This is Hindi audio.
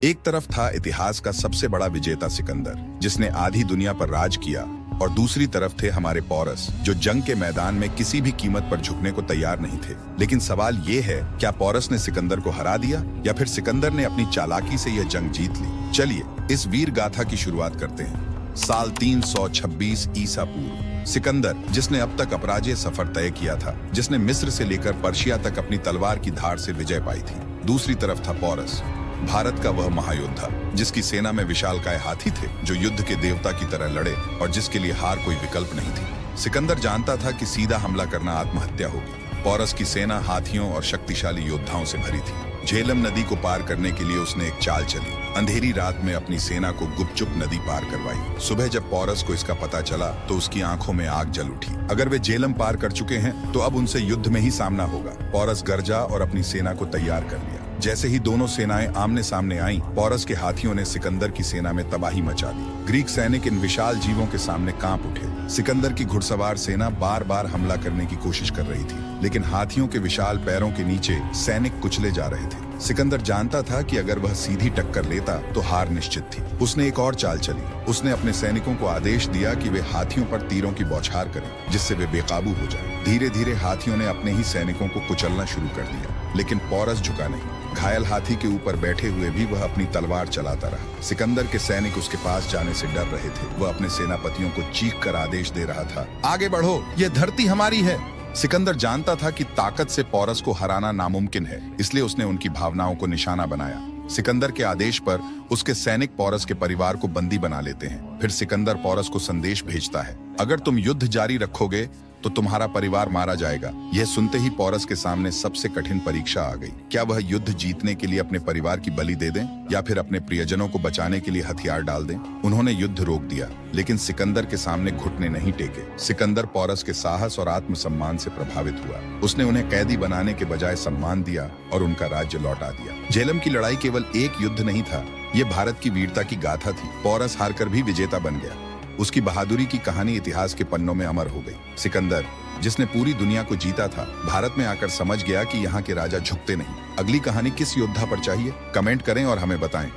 एक तरफ था इतिहास का सबसे बड़ा विजेता सिकंदर, जिसने आधी दुनिया पर राज किया, और दूसरी तरफ थे हमारे पोरस, जो जंग के मैदान में किसी भी कीमत पर झुकने को तैयार नहीं थे। लेकिन सवाल ये है, क्या पोरस ने सिकंदर को हरा दिया या फिर सिकंदर ने अपनी चालाकी से यह जंग जीत ली? चलिए इस वीर गाथा की शुरुआत करते हैं। साल 326 ईसा पूर्व, सिकंदर, जिसने अब तक अपराजेय सफर तय किया था, जिसने मिस्र से लेकर पर्शिया तक अपनी तलवार की धार से विजय पाई थी। दूसरी तरफ था पोरस, भारत का वह महायोद्धा, जिसकी सेना में विशालकाय हाथी थे, जो युद्ध के देवता की तरह लड़े और जिसके लिए हार कोई विकल्प नहीं थी। सिकंदर जानता था कि सीधा हमला करना आत्महत्या होगी। पोरस की सेना हाथियों और शक्तिशाली योद्धाओं से भरी थी। झेलम नदी को पार करने के लिए उसने एक चाल चली। अंधेरी रात में अपनी सेना को गुपचुप नदी पार करवाई। सुबह जब पोरस को इसका पता चला तो उसकी आंखों में आग जल उठी। अगर वे झेलम पार कर चुके हैं तो अब उनसे युद्ध में ही सामना होगा। पोरस गरजा और अपनी सेना को तैयार कर लिया। जैसे ही दोनों सेनाएं आमने सामने आईं, पोरस के हाथियों ने सिकंदर की सेना में तबाही मचा दी। ग्रीक सैनिक इन विशाल जीवों के सामने कांप उठे। सिकंदर की घुड़सवार सेना बार बार हमला करने की कोशिश कर रही थी, लेकिन हाथियों के विशाल पैरों के नीचे सैनिक कुचले जा रहे थे। सिकंदर जानता था कि अगर वह सीधी टक्कर लेता तो हार निश्चित थी। उसने एक और चाल चली। उसने अपने सैनिकों को आदेश दिया कि वे हाथियों पर तीरों की बौछार करें, जिससे वे बेकाबू हो जाएं। धीरे धीरे हाथियों ने अपने ही सैनिकों को कुचलना शुरू कर दिया, लेकिन पोरस झुका नहीं। घायल हाथी के ऊपर बैठे हुए भी वह अपनी तलवार चलाता रहा। सिकंदर के सैनिक उसके पास जाने से डर रहे थे। वह अपने सेनापतियों को चीख कर आदेश दे रहा था, आगे बढ़ो, यह धरती हमारी है। सिकंदर जानता था कि ताकत से पोरस को हराना नामुमकिन है, इसलिए उसने उनकी भावनाओं को निशाना बनाया। सिकंदर के आदेश पर उसके सैनिक पोरस के परिवार को बंदी बना लेते हैं। फिर सिकंदर पोरस को संदेश भेजता है, अगर तुम युद्ध जारी रखोगे तो तुम्हारा परिवार मारा जाएगा। यह सुनते ही पोरस के सामने सबसे कठिन परीक्षा आ गई। क्या वह युद्ध जीतने के लिए अपने परिवार की बलि दे दें या फिर अपने प्रियजनों को बचाने के लिए हथियार डाल दें? उन्होंने युद्ध रोक दिया, लेकिन सिकंदर के सामने घुटने नहीं टेके। सिकंदर पोरस के साहस और आत्मसम्मान से प्रभावित हुआ। उसने उन्हें कैदी बनाने के बजाय सम्मान दिया और उनका राज्य लौटा दिया। झेलम की लड़ाई केवल एक युद्ध नहीं था, ये भारत की वीरता की गाथा थी। पोरस हारकर भी विजेता बन गया। उसकी बहादुरी की कहानी इतिहास के पन्नों में अमर हो गई। सिकंदर, जिसने पूरी दुनिया को जीता था, भारत में आकर समझ गया कि यहाँ के राजा झुकते नहीं। अगली कहानी किस योद्धा पर चाहिए? कमेंट करें और हमें बताएं।